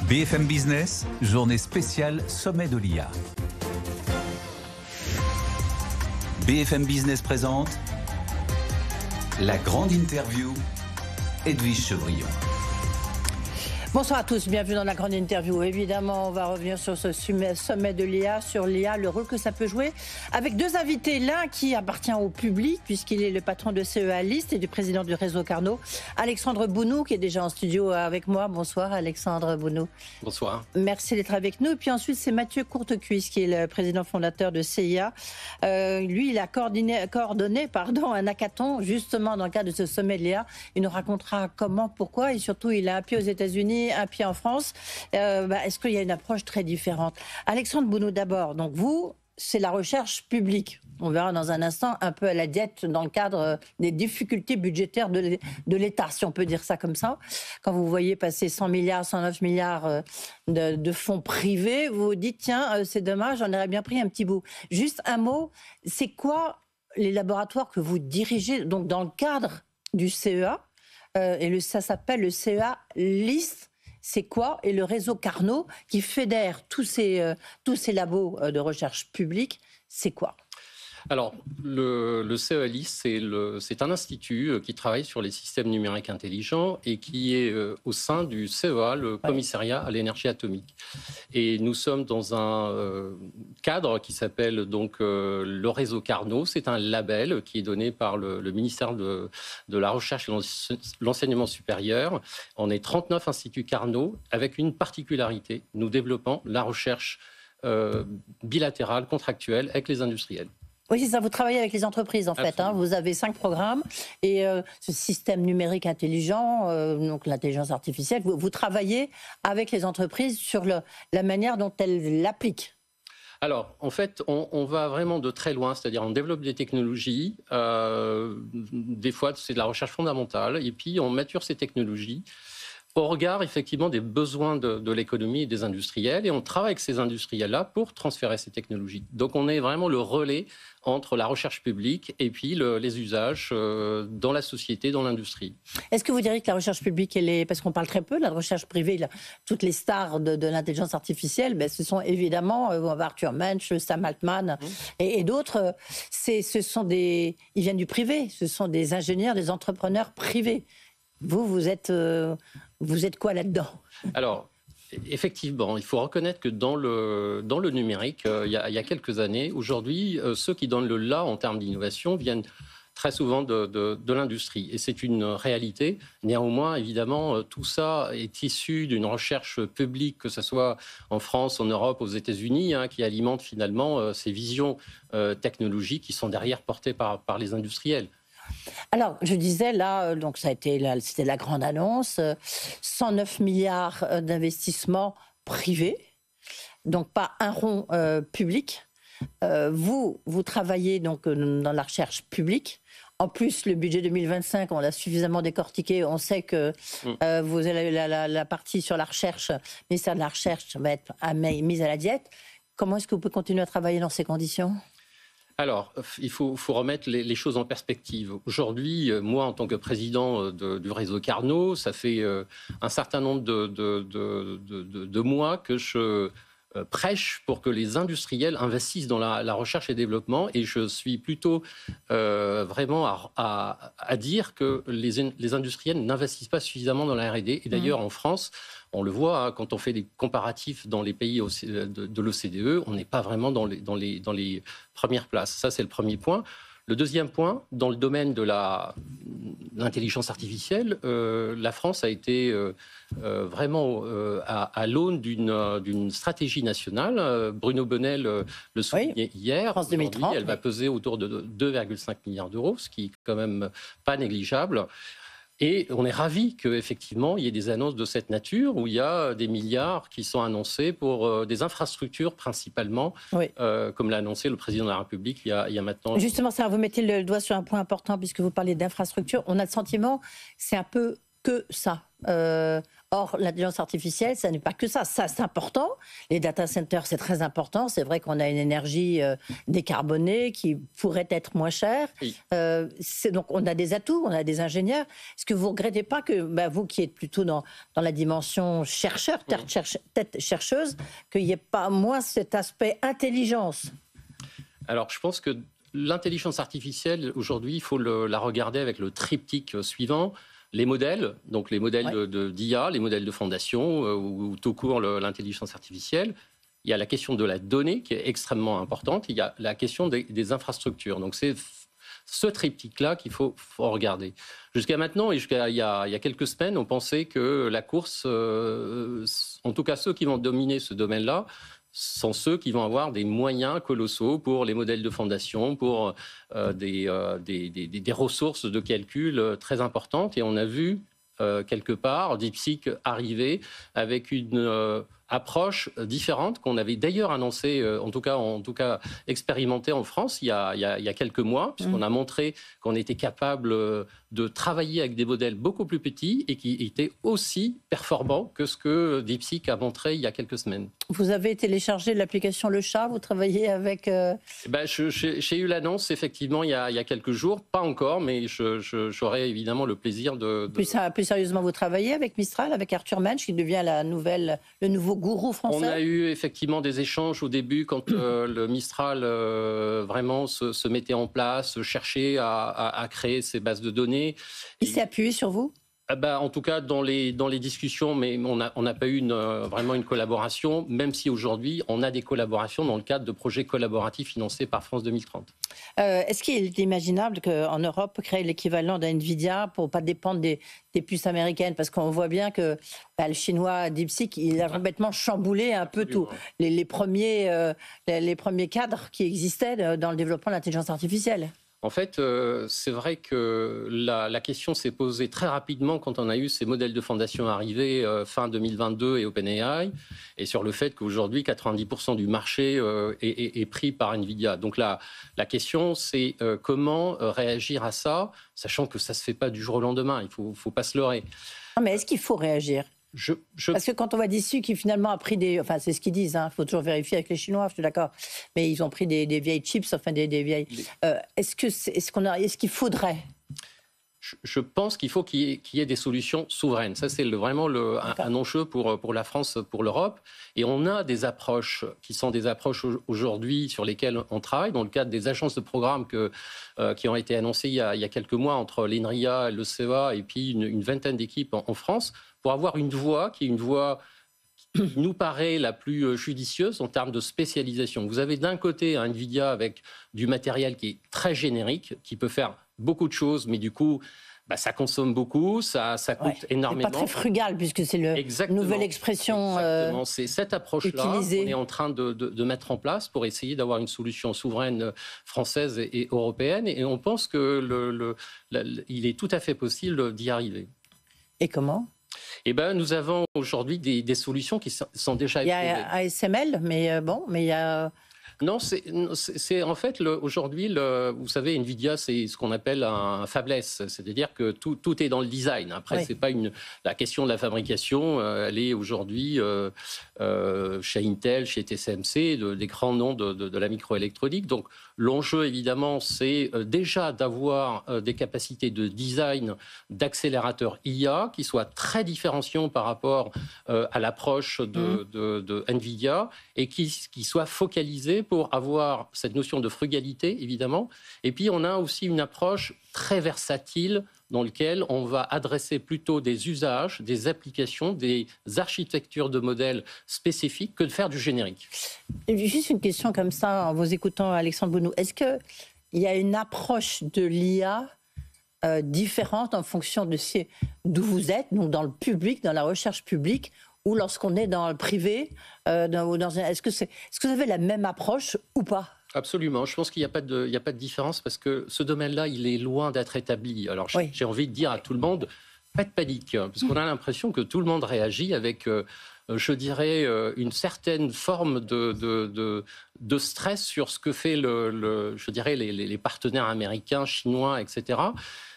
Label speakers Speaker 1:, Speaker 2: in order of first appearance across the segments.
Speaker 1: BFM Business, journée spéciale Sommet de l'IA. BFM Business présente la grande interview, Edwige Chevrillon.
Speaker 2: Bonsoir à tous, bienvenue dans la grande interview. Évidemment, on va revenir sur ce sommet de l'IA, sur l'IA, le rôle que ça peut jouer, avec deux invités. L'un qui appartient au public, puisqu'il est le patron de CEA List et du président du réseau Carnot, Alexandre Bounou, qui est déjà en studio avec moi. Bonsoir Alexandre Bounou.
Speaker 3: Bonsoir.
Speaker 2: Merci d'être avec nous. Et puis ensuite, c'est Mathieu Courtecuisse, qui est le président fondateur de CIA. Lui, il a coordonné un hackathon, justement, dans le cadre de ce sommet de l'IA. Il nous racontera comment, pourquoi, et surtout, il a un pied aux États-Unis, un pied en France. Est-ce qu'il y a une approche très différente? Alexandre Bounou, d'abord, donc vous, c'est la recherche publique. On verra dans un instant un peu à la diète dans le cadre des difficultés budgétaires de l'État, si on peut dire ça comme ça. Quand vous voyez passer 100 milliards, 109 milliards de fonds privés, vous vous dites, tiens, c'est dommage, j'en aurais bien pris un petit bout. Juste un mot, c'est quoi les laboratoires que vous dirigez donc dans le cadre du CEA ça s'appelle le CEA List. C'est quoi? Et le réseau Carnot, qui fédère tous ces labos de recherche publique, c'est quoi?
Speaker 3: Alors, le CEA-LIS, c'est un institut qui travaille sur les systèmes numériques intelligents et qui est au sein du CEA, le commissariat à l'énergie atomique. Et nous sommes dans un cadre qui s'appelle donc le réseau Carnot. C'est un label qui est donné par le ministère de la Recherche et l'Enseignement supérieur. On est 39 instituts Carnot avec une particularité. Nous développons la recherche bilatérale, contractuelle avec les industriels.
Speaker 2: Oui, c'est ça, vous travaillez avec les entreprises en fait. Vous avez 5 programmes et ce système numérique intelligent, donc l'intelligence artificielle, vous travaillez avec les entreprises sur la manière dont elles l'appliquent.
Speaker 3: Alors, en fait, on va vraiment de très loin, c'est-à-dire on développe des technologies, des fois c'est de la recherche fondamentale, et puis on mature ces technologies au regard, effectivement, des besoins de l'économie et des industriels. Et on travaille avec ces industriels-là pour transférer ces technologies. Donc, on est vraiment le relais entre la recherche publique et puis les usages dans la société, dans l'industrie.
Speaker 2: Est-ce que vous diriez que la recherche publique, parce qu'on parle très peu de la recherche privée, toutes les stars de l'intelligence artificielle, ce sont évidemment Arthur Mensch, Sam Altman et d'autres. Ils viennent du privé. Ce sont des ingénieurs, des entrepreneurs privés. Vous êtes quoi là-dedans?
Speaker 3: Alors, effectivement, il faut reconnaître que dans le numérique, il y a quelques années, aujourd'hui, ceux qui donnent le là en termes d'innovation viennent très souvent de l'industrie. Et c'est une réalité. Néanmoins, évidemment, tout ça est issu d'une recherche publique, que ce soit en France, en Europe, aux États-Unis, qui alimente finalement ces visions technologiques qui sont derrière portées par les industriels.
Speaker 2: Alors, je disais, là, donc c'était la grande annonce, 109 milliards d'investissements privés, donc pas un rond public. Vous travaillez donc dans la recherche publique. En plus, le budget 2025, on l'a suffisamment décortiqué. On sait que vous avez la partie sur la recherche, le ministère de la Recherche va être mise à la diète. Comment est-ce que vous pouvez continuer à travailler dans ces conditions ?
Speaker 3: Alors, il faut remettre les choses en perspective. Aujourd'hui, moi, en tant que président du réseau Carnot, ça fait un certain nombre de mois que je prêche pour que les industriels investissent dans la recherche et développement. Et je suis plutôt vraiment à dire que les industriels n'investissent pas suffisamment dans la R&D. Et d'ailleurs, en France, on le voit, quand on fait des comparatifs dans les pays de l'OCDE, on n'est pas vraiment dans les premières places. Ça, c'est le premier point. Le deuxième point, dans le domaine de l'intelligence artificielle, la France a été vraiment à l'aune d'une stratégie nationale. Bruno Bonnell le soulignait hier.
Speaker 2: France 2030,
Speaker 3: elle va peser autour de 2,5 milliards d'euros, ce qui est quand même pas négligeable. Et on est ravis qu'effectivement, il y ait des annonces de cette nature où il y a des milliards qui sont annoncés pour des infrastructures principalement, comme l'a annoncé le président de la République il y a maintenant...
Speaker 2: Justement, ça, vous mettez le doigt sur un point important puisque vous parlez d'infrastructures. On a le sentiment que c'est un peu que ça. Or, l'intelligence artificielle, ça n'est pas que ça. Ça, c'est important. Les data centers, c'est très important. C'est vrai qu'on a une énergie décarbonée qui pourrait être moins chère.
Speaker 3: Oui.
Speaker 2: Donc, on a des atouts, on a des ingénieurs. Est-ce que vous ne regrettez pas que, vous qui êtes plutôt dans la dimension chercheur, tête chercheuse, qu'il n'y ait pas moins cet aspect intelligence?
Speaker 3: Alors, je pense que l'intelligence artificielle, aujourd'hui, il faut la regarder avec le triptyque suivant. Les modèles, donc les modèles d'IA, les modèles de fondation, ou tout court l'intelligence artificielle. Il y a la question de la donnée qui est extrêmement importante. Il y a la question des infrastructures. Donc c'est ce triptyque-là qu'il faut regarder. Jusqu'à maintenant, et jusqu'à il y a quelques semaines, on pensait que la course, en tout cas ceux qui vont dominer ce domaine-là, sont ceux qui vont avoir des moyens colossaux pour les modèles de fondation, pour des ressources de calcul très importantes. Et on a vu quelque part DeepSeek arriver avec une approche différente qu'on avait d'ailleurs annoncée, en tout cas expérimentée en France il y a quelques mois, puisqu'on a montré qu'on était capable de travailler avec des modèles beaucoup plus petits et qui étaient aussi performants que ce que DeepSeek a montré il y a quelques semaines.
Speaker 2: Vous avez téléchargé l'application Le Chat, vous travaillez avec...
Speaker 3: J'ai eu l'annonce effectivement il y a quelques jours, pas encore, mais j'aurai évidemment le plaisir de...
Speaker 2: Plus sérieusement, vous travaillez avec Mistral, avec Arthur Mensch, qui devient le nouveau gourou français?
Speaker 3: On a eu effectivement des échanges au début quand le Mistral vraiment se mettait en place, cherchait à créer ses bases de données.
Speaker 2: Il s'est appuyé sur vous?
Speaker 3: En tout cas, dans les discussions, mais on n'a pas eu vraiment une collaboration, même si aujourd'hui, on a des collaborations dans le cadre de projets collaboratifs financés par France 2030.
Speaker 2: Est-ce qu'il est imaginable qu'en Europe, créer l'équivalent d'NVIDIA pour ne pas dépendre des puces américaines? Parce qu'on voit bien que le chinois DeepSeek, il a complètement chamboulé un peu tout. Les premiers cadres qui existaient dans le développement de l'intelligence artificielle.
Speaker 3: En fait, c'est vrai que la question s'est posée très rapidement quand on a eu ces modèles de fondation arrivés fin 2022 et OpenAI, et sur le fait qu'aujourd'hui, 90% du marché est pris par NVIDIA. Donc la question, c'est comment réagir à ça, sachant que ça ne se fait pas du jour au lendemain, il ne faut pas se leurrer.
Speaker 2: Non, mais est-ce qu'il faut réagir? Parce que quand on voit d'ici qui finalement a pris des... Enfin, c'est ce qu'ils disent, il faut toujours vérifier avec les Chinois, je suis d'accord. Mais ils ont pris des vieilles chips, enfin des vieilles... Est-ce qu'il faudrait...
Speaker 3: Je pense qu'il faut qu'il y ait des solutions souveraines. Ça, c'est vraiment un enjeu pour la France, pour l'Europe. Et on a des approches qui sont des approches aujourd'hui sur lesquelles on travaille, dans le cadre des agences de programme qui ont été annoncées il y a quelques mois entre l'INRIA, le CEA et puis une vingtaine d'équipes en France, pour avoir une voie qui nous paraît la plus judicieuse en termes de spécialisation. Vous avez d'un côté un NVIDIA avec du matériel qui est très générique, qui peut faire beaucoup de choses, mais du coup, ça consomme beaucoup, ça coûte énormément.
Speaker 2: C'est pas très frugal, puisque c'est la nouvelle expression
Speaker 3: Exactement. C'est cette approche-là qu'on est en train de mettre en place pour essayer d'avoir une solution souveraine française et européenne. Et on pense qu'il est tout à fait possible d'y arriver.
Speaker 2: Et comment ?
Speaker 3: Nous avons aujourd'hui des solutions qui sont déjà éprouvées.
Speaker 2: Il y a ASML, mais il y a...
Speaker 3: Non, c'est en fait aujourd'hui, vous savez, NVIDIA, c'est ce qu'on appelle un fabless, c'est-à-dire que tout est dans le design. Après, c'est pas la question de la fabrication, elle est aujourd'hui chez Intel, chez TSMC, des grands noms de la microélectronique. Donc, l'enjeu, évidemment, c'est déjà d'avoir des capacités de design d'accélérateurs IA qui soient très différenciants par rapport à l'approche de NVIDIA et qui soient focalisés pour avoir cette notion de frugalité, évidemment. Et puis, on a aussi une approche très versatile dans laquelle on va adresser plutôt des usages, des applications, des architectures de modèles spécifiques que de faire du générique.
Speaker 2: Juste une question comme ça, en vous écoutant, Alexandre Bounou. Est-ce qu'il y a une approche de l'IA différente en fonction de d'où vous êtes, donc dans le public, dans la recherche publique, ou lorsqu'on est dans le privé, est-ce que vous avez la même approche ou pas?
Speaker 3: Absolument. Je pense qu'il n'y a pas de différence parce que ce domaine-là, il est loin d'être établi. Alors, j'ai envie de dire à tout le monde, pas de panique, parce qu'on a l'impression que tout le monde réagit avec, je dirais, une certaine forme de stress sur ce que fait les partenaires américains, chinois, etc.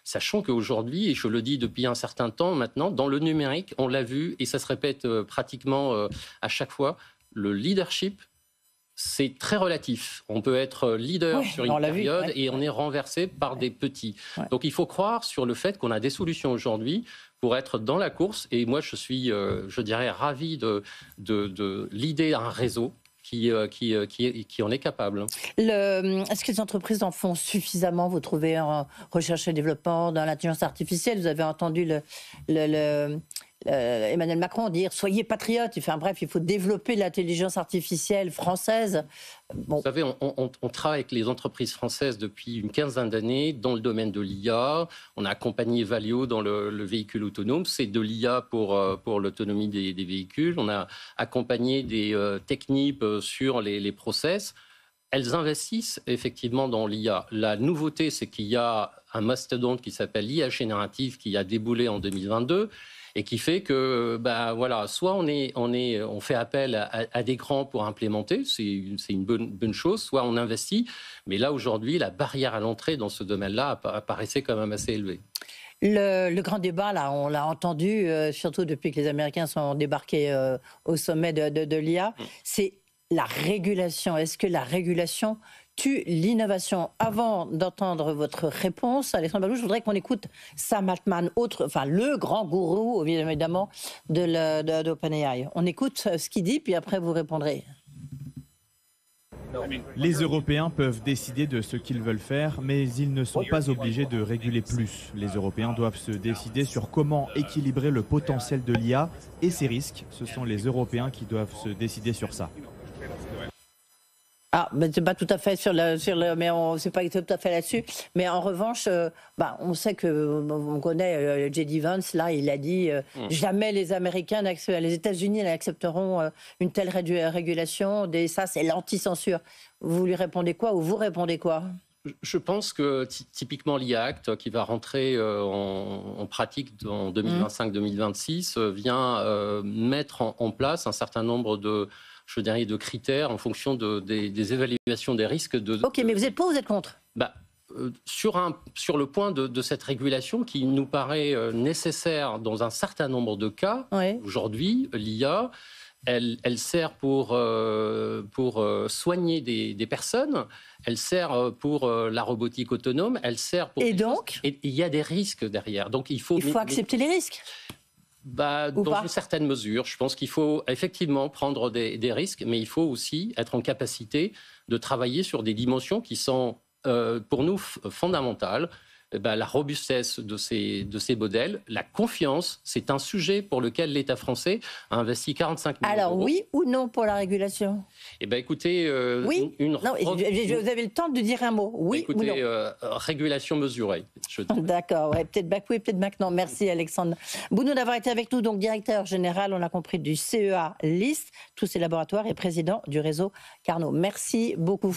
Speaker 3: sachant qu'aujourd'hui, et je le dis depuis un certain temps maintenant, dans le numérique, on l'a vu, et ça se répète pratiquement à chaque fois, le leadership, c'est très relatif. On peut être leader sur une période et on est renversé par des petits. Donc il faut croire sur le fait qu'on a des solutions aujourd'hui pour être dans la course. Et moi, je suis, je dirais, ravi de l'idée d'un réseau qui en est capable.
Speaker 2: Est-ce que les entreprises en font suffisamment, vous trouvez, en recherche et développement, dans l'intelligence artificielle? Vous avez entendu Emmanuel Macron dire « soyez patriotes ». Enfin bref, il faut développer l'intelligence artificielle française. Bon.
Speaker 3: Vous savez, on travaille avec les entreprises françaises depuis une quinzaine d'années dans le domaine de l'IA. On a accompagné Valeo dans le véhicule autonome. C'est de l'IA pour l'autonomie des véhicules. On a accompagné des techniques sur les process. Elles investissent effectivement dans l'IA. La nouveauté, c'est qu'il y a un mastodonte qui s'appelle l'IA générative qui a déboulé en 2022. Et qui fait que, voilà, soit on fait appel à des grands pour implémenter, c'est une bonne chose, soit on investit. Mais là, aujourd'hui, la barrière à l'entrée dans ce domaine-là apparaissait quand même assez élevée.
Speaker 2: Le grand débat, là, on l'a entendu, surtout depuis que les Américains sont débarqués au sommet de l'IA, c'est la régulation. Est-ce que la régulation tue l'innovation? Avant d'entendre votre réponse, Alexandre Balloux, je voudrais qu'on écoute Sam Altman, le grand gourou, évidemment, d'OpenAI. On écoute ce qu'il dit, puis après vous répondrez.
Speaker 4: Les Européens peuvent décider de ce qu'ils veulent faire, mais ils ne sont pas obligés de réguler plus. Les Européens doivent se décider sur comment équilibrer le potentiel de l'IA et ses risques. Ce sont les Européens qui doivent se décider sur ça.
Speaker 2: Ah, mais c'est pas tout à fait c'est pas tout à fait là-dessus. Mais en revanche, on sait on connaît J.D. Vance. Là, il a dit jamais les États-Unis n'accepteront une telle régulation. Ça, c'est l'anti-censure. Vous lui répondez quoi ou vous répondez quoi?
Speaker 3: Je pense que typiquement l'IA Act, qui va rentrer en pratique en 2025-2026, vient mettre en place un certain nombre de critères en fonction des évaluations des risques.
Speaker 2: Ok, mais vous êtes pour ou vous êtes contre?
Speaker 3: Sur le point de cette régulation qui nous paraît nécessaire dans un certain nombre de cas, aujourd'hui, l'IA, elle sert pour soigner des personnes, elle sert pour la robotique autonome, elle sert pour...
Speaker 2: Et donc
Speaker 3: et il y a des risques derrière. Donc il faut
Speaker 2: accepter les risques.
Speaker 3: Dans une certaine mesure, je pense qu'il faut effectivement prendre des risques, mais il faut aussi être en capacité de travailler sur des dimensions qui sont pour nous fondamentales. La robustesse de ces modèles, la confiance, c'est un sujet pour lequel l'État français a investi 45 millions d'euros.
Speaker 2: Alors oui ou non pour la régulation?
Speaker 3: Écoutez,
Speaker 2: oui. Non, vous avez le temps de dire un mot. Oui ou non?
Speaker 3: Régulation mesurée.
Speaker 2: D'accord, peut-être bac oui, peut-être bac non. Merci Alexandre Bounou d'avoir été avec nous, donc directeur général, on l'a compris, du CEA LIST, tous ces laboratoires, et président du réseau Carnot. Merci beaucoup.